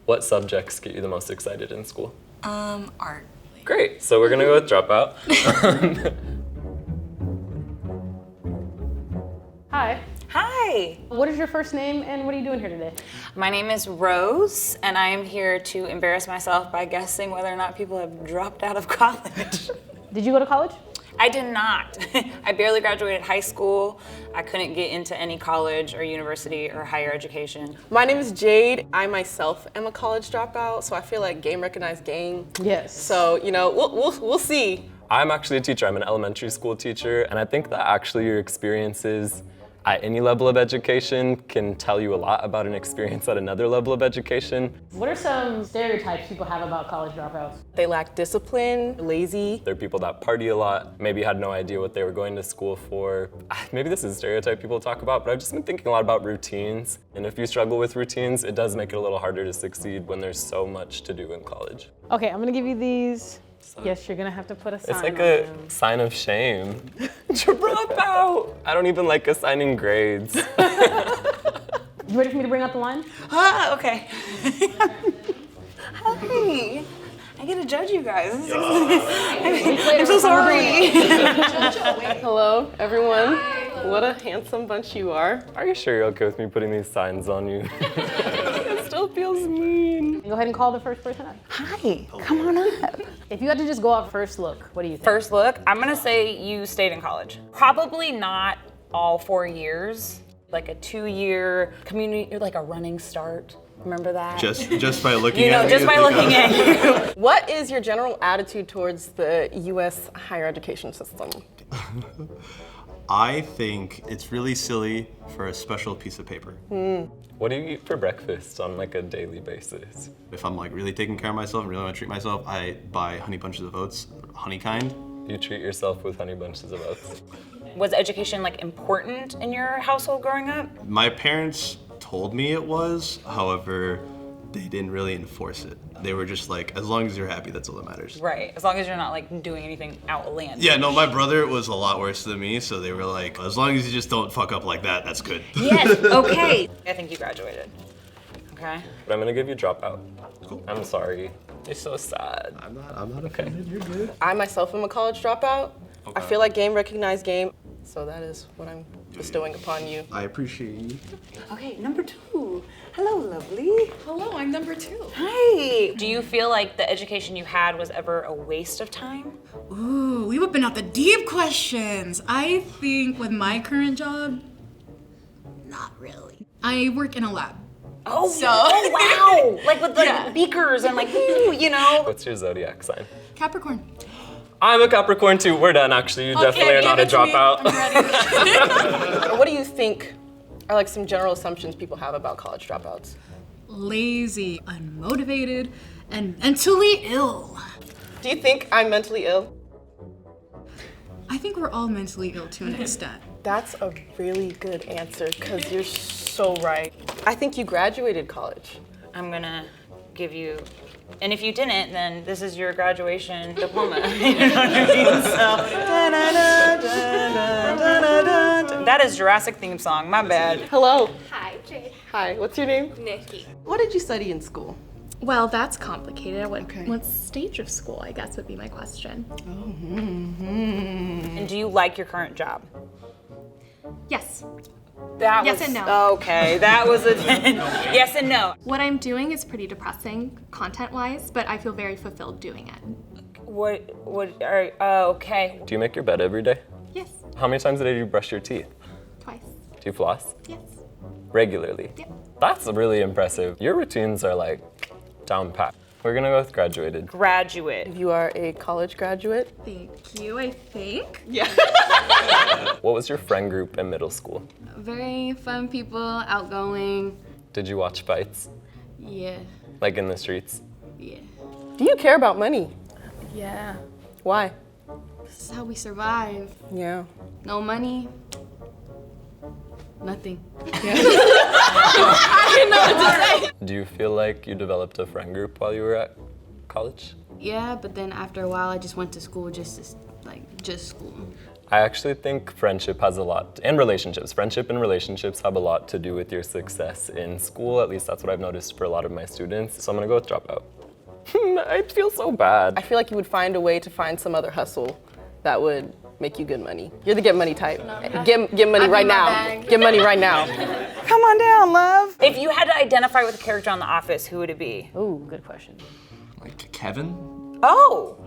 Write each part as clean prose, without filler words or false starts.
What subjects get you the most excited in school? Art. Great, so we're gonna go with Dropout. Hi. Hi. What is your first name and what are you doing here today? My name is Rose, and I am here to embarrass myself by guessing whether or not people have dropped out of college. Did you go to college? I did not. I barely graduated high school. I couldn't get into any college or university or higher education. My name is Jade. I myself am a college dropout, so I feel like game recognized game. Yes. So, we'll see. I'm actually a teacher. I'm an elementary school teacher, and I think that actually your experiences at any level of education can tell you a lot about an experience at another level of education. What are some stereotypes people have about college dropouts? They lack discipline, lazy. There are people that party a lot, maybe had no idea what they were going to school for. Maybe this is a stereotype people talk about, but I've just been thinking a lot about routines. And if you struggle with routines, it does make it a little harder to succeed when there's so much to do in college. Okay, I'm gonna give you these. Yes, you're gonna have to put a sign It's like on a them. sign of shame. Dropout! I don't even like assigning grades. You ready for me to bring out the line? Okay. Hi. I get to judge you guys. I'm so sorry. Hello, everyone. What a handsome bunch you are. Are you sure you're okay with me putting these signs on you? It still feels mean. Go ahead and call the first person up. Hi. Come on up. If you had to just go off first look, what do you think? First look, I'm gonna say you stayed in college. Probably not all 4 years, like a 2-year community, like a running start. Remember that? Just by looking at me. Just by looking at you. What is your general attitude towards the U.S. higher education system? I think it's really silly for a special piece of paper. What do you eat for breakfast on like a daily basis? If I'm like really taking care of myself and really want to treat myself, I buy honey bunches of oats, honey kind. You treat yourself with honey bunches of oats. Was education like important in your household growing up? My parents told me it was, however, they didn't really enforce it. They were just like, as long as you're happy, that's all that matters. Right, as long as you're not like doing anything outlandish. Yeah, no, my brother was a lot worse than me, so they were like, as long as you just don't fuck up like that, that's good. Yes, okay. I think you graduated. Okay. But I'm gonna give you Dropout. Cool. I'm sorry. It's so sad. I'm not offended, you're good. I myself am a college dropout. I feel like game recognized game, so that is what I'm bestowing upon you. I appreciate you. Okay, number 2. Hello, lovely. Hello, I'm number 2. Hi. Do you feel like the education you had was ever a waste of time? Ooh, we whipping out the deep questions. I think with my current job, not really. I work in a lab. Oh, So- wow. Like with like Yeah. beakers and like, ooh, you know. What's your zodiac sign? Capricorn. I'm a Capricorn too. We're done actually. You definitely are not a give it to me. dropout. I'm ready. What do you think are like some general assumptions people have about college dropouts? Lazy, unmotivated, and mentally ill. Do you think I'm mentally ill? I think we're all mentally ill to an extent. That's a really good answer, because you're so right. I think you graduated college. I'm gonna give you, and if you didn't, then this is your graduation diploma. You know what I mean? So, that is Jurassic theme song, my bad. Hello. Hi, Jade. Hi, what's your name? Nikki. What did you study in school? Well, that's complicated. What, Okay. what stage of school, I guess, would be my question. And do you like your current job? Yes. That Yes was, and no. Okay, that was a yes and no. What I'm doing is pretty depressing, content-wise, but I feel very fulfilled doing it. Okay. Do you make your bed every day? Yes. How many times a day do you brush your teeth? Twice. Do you floss? Yes. Regularly? Yep. That's really impressive. Your routines are like down pat. We're gonna go with graduated. Graduate. You are a college graduate. Thank you, I think. What was your friend group in middle school? Very fun people, outgoing. Did you watch fights? Yeah. Like in the streets? Yeah. Do you care about money? Yeah. Why? This is how we survive. Yeah. No money. Nothing. Do you feel like you developed a friend group while you were at college? Yeah, but then after a while, I just went to school just school. I actually think friendship has a lot, and relationships. Friendship and relationships have a lot to do with your success in school. At least that's what I've noticed for a lot of my students. So I'm gonna go with Dropout. I feel so bad. I feel like you would find a way to find some other hustle that would make you good money. You're the get money type. Get money right now. Get money right now. Come on down, love. If you had to identify with a character on The Office, who would it be? Ooh, good question. Like Kevin? Oh,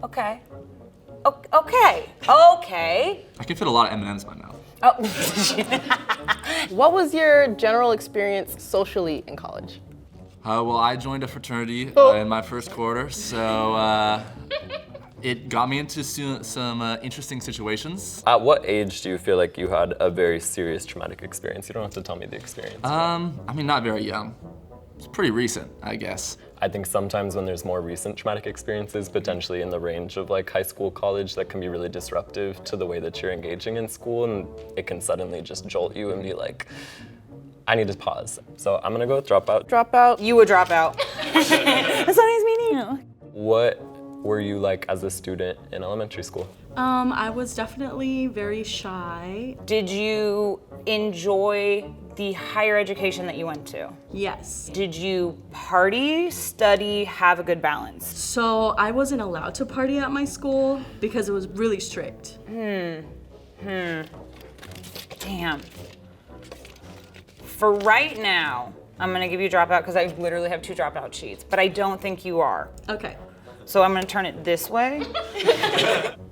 okay. Okay. I can fit a lot of M&Ms in my mouth. Oh. What was your general experience socially in college? Well, I joined a fraternity in my first quarter, so it got me into some interesting situations. At what age do you feel like you had a very serious traumatic experience? You don't have to tell me the experience. I mean, not very young. It's pretty recent, I guess. I think sometimes when there's more recent traumatic experiences, potentially in the range of like high school, college, that can be really disruptive to the way that you're engaging in school, and it can suddenly just jolt you and be like, I need to pause. So I'm gonna go with Dropout. Dropout. You would drop out. That's what he's meaning. What were you like as a student in elementary school? I was definitely very shy. Did you enjoy the higher education that you went to? Yes. Did you party, study, have a good balance? So I wasn't allowed to party at my school because it was really strict. Damn. For right now, I'm gonna give you Dropout because I literally have 2 Dropout sheets, but I don't think you are. Okay. So I'm gonna turn it this way.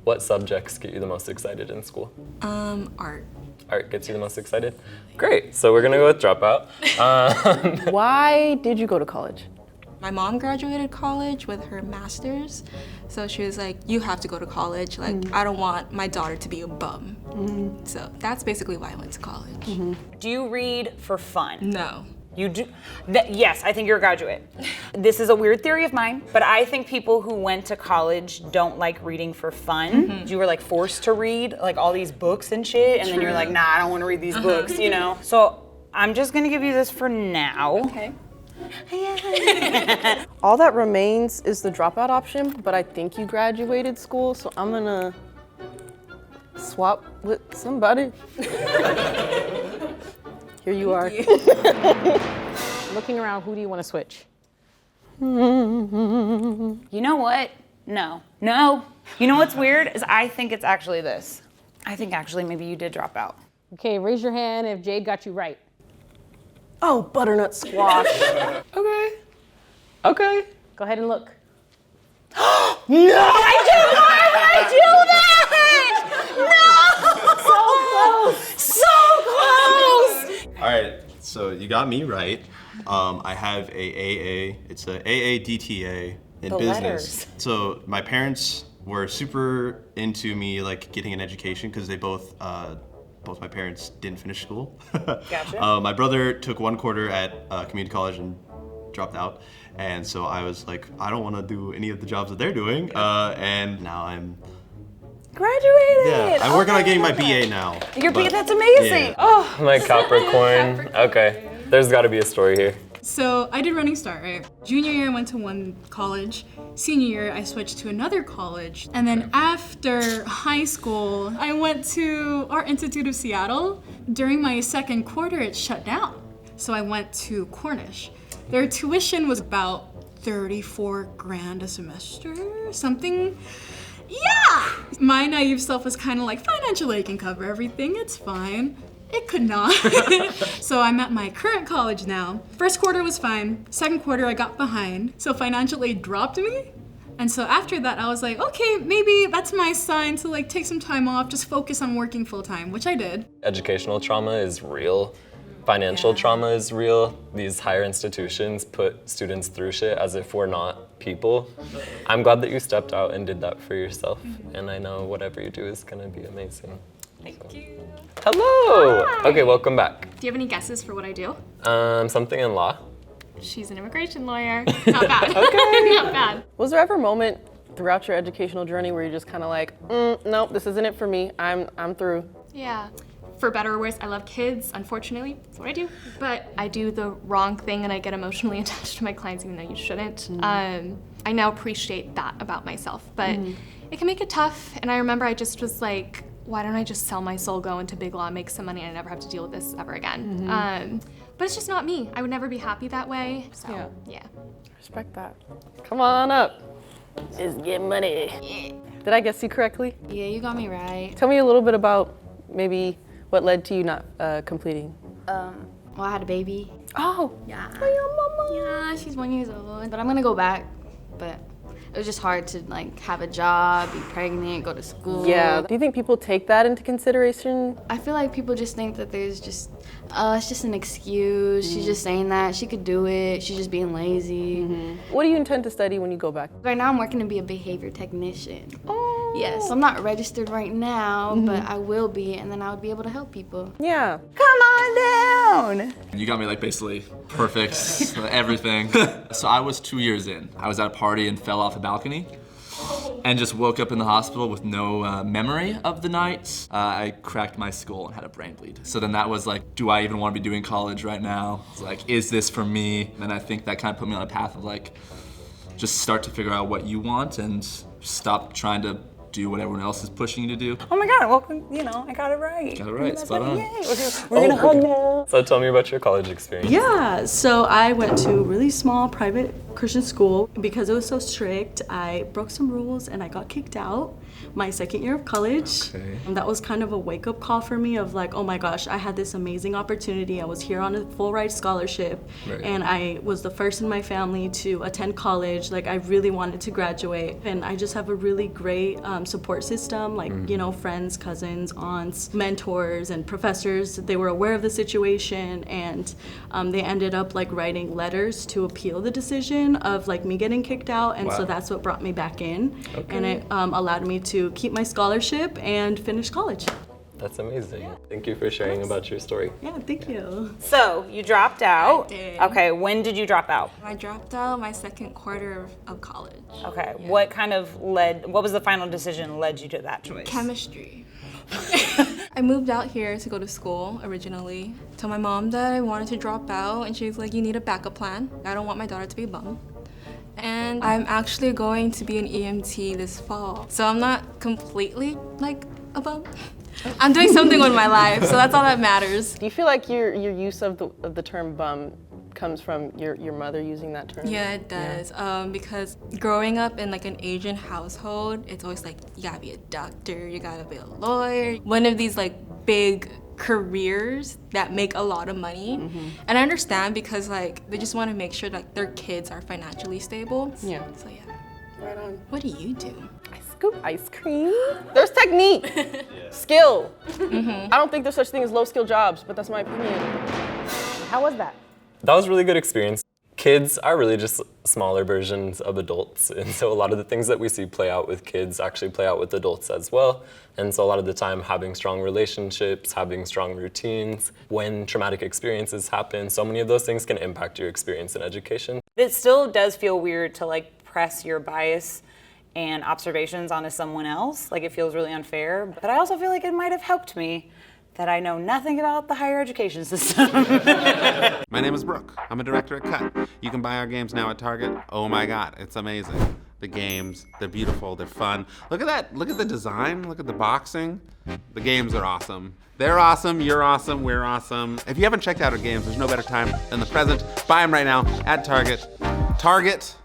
What subjects get you the most excited in school? Art. Art gets you the most excited? Great, so we're gonna go with Dropout. Why did you go to college? My mom graduated college with her master's, so she was like, you have to go to college. Like, I don't want my daughter to be a bum. So that's basically why I went to college. Do you read for fun? No. You do? Yes, I think you're a graduate. This is a weird theory of mine, but I think people who went to college don't like reading for fun. You were like forced to read like all these books and shit, and then you're like, nah, I don't want to read these books, you know? So I'm just gonna give you this for now. Okay. All that remains is the dropout option, but I think you graduated school, so I'm gonna swap with somebody. Here you are. Looking around, who do you want to switch? You know what? No. You know what's weird is I think it's actually this. I think actually maybe you did drop out. Okay, raise your hand if Jade got you right. Oh, butternut squash. Okay. Go ahead and look. No! I did not do that! No! So close! All right, so you got me right. I have a AA. It's a AADTA in The business. letters. So my parents were super into me like getting an education because they both my parents didn't finish school. Gotcha. My brother took 1 quarter at community college and dropped out, and so I was like, I don't want to do any of the jobs that they're doing, and now I'm Graduated! yeah. I work on Okay, getting my okay. BA now. Your BA, but- that's amazing. Yeah. Oh, I'm like Capricorn. Okay, there's gotta be a story here. So I did Running Start, right? Junior year I went to one college. Senior year I switched to another college. And then after high school, I went to Art Institute of Seattle. During my second quarter, it shut down. So I went to Cornish. Their tuition was about 34 grand a semester, something. Yeah! My naive self was kind of like, financial aid can cover everything, it's fine. It could not. So I'm at my current college now. First quarter was fine. Second quarter I got behind. So financial aid dropped me. And so after that I was like, okay, maybe that's my sign to like take some time off, just focus on working full time, which I did. Educational trauma is real. Financial trauma is real. These higher institutions put students through shit as if we're not people. I'm glad that you stepped out and did that for yourself. And I know whatever you do is gonna be amazing. Thank you. Hello! Hi. Okay, welcome back. Do you have any guesses for what I do? Something in law. She's an immigration lawyer. Not bad. Okay. Not bad. Was there ever a moment throughout your educational journey where you're just kind of like, nope, this isn't it for me. I'm through. Yeah. For better or worse, I love kids. Unfortunately, that's what I do. But I do the wrong thing and I get emotionally attached to my clients even though you shouldn't. I now appreciate that about myself, but it can make it tough. And I remember I just was like, why don't I just sell my soul, go into big law, make some money, and I never have to deal with this ever again. But it's just not me. I would never be happy that way. So, yeah. Respect that. Come on up. Just get money. Did I guess you correctly? Yeah, you got me right. Tell me a little bit about maybe what led to you not completing. Well, I had a baby. Oh. Yeah. Yeah, she's 1 year old. But I'm gonna go back. But it was just hard to like have a job, be pregnant, go to school. Yeah. Do you think people take that into consideration? I feel like people just think that there's just, it's just an excuse. She's just saying that. She could do it. She's just being lazy. What do you intend to study when you go back? Right now I'm working to be a behavior technician. Yes, I'm not registered right now, but I will be, and then I would be able to help people. Yeah. Come on down. You got me like basically perfect, everything. So I was 2 years in. I was at a party and fell off a balcony and just woke up in the hospital with no memory of the night. I cracked my skull and had a brain bleed. So then that was like, do I even want to be doing college right now? It's like, is this for me? And I think that kind of put me on a path of like, just start to figure out what you want and stop trying to do what everyone else is pushing you to do. Oh my God, well, you know, I got it right. Got it right, spot on. Yay. We're gonna hug now. So tell me about your college experience. Yeah, so I went to a really small private Christian school. Because it was so strict, I broke some rules and I got kicked out my second year of college. And that was kind of a wake-up call for me of like, oh my gosh, I had this amazing opportunity. I was here on a full ride scholarship and I was the first in my family to attend college. Like I really wanted to graduate, and I just have a really great support system, like, you know, friends, cousins, aunts, mentors, and professors. They were aware of the situation, and they ended up like writing letters to appeal the decision of like me getting kicked out, and so that's what brought me back in, and it allowed me to keep my scholarship and finish college. That's amazing. Thank you for sharing about your story. Yeah, thank you. So you dropped out. I did. Okay, when did you drop out? I dropped out my second quarter of college. Okay, what was the final decision led you to that choice? Chemistry. I moved out here to go to school originally. Told my mom that I wanted to drop out, and she was like, you need a backup plan. I don't want my daughter to be a bum. And I'm actually going to be an EMT this fall. So I'm not completely like a bum. I'm doing something with my life, so that's all that matters. Do you feel like your use of the term bum comes from your mother using that term? Yeah, it does. Because growing up in like an Asian household, it's always like, you gotta be a doctor, you gotta be a lawyer. One of these like big careers that make a lot of money. And I understand because like they just want to make sure that their kids are financially stable. Yeah. So yeah. Right on. What do you do? I scoop ice cream. There's technique, skill. I don't think there's such thing as low skill jobs, but that's my opinion. How was that? That was a really good experience. Kids are really just smaller versions of adults, and so a lot of the things that we see play out with kids actually play out with adults as well. And so a lot of the time, having strong relationships, having strong routines, when traumatic experiences happen, so many of those things can impact your experience in education. It still does feel weird to like press your bias and observations onto someone else. Like it feels really unfair, but I also feel like it might have helped me that I know nothing about the higher education system. My name is Brooke. I'm a director at Cut. You can buy our games now at Target. Oh my God, it's amazing. The games, they're beautiful, they're fun. Look at that, look at the design, look at the boxing. The games are awesome. They're awesome, you're awesome, we're awesome. If you haven't checked out our games, there's no better time than the present. Buy them right now at Target. Target.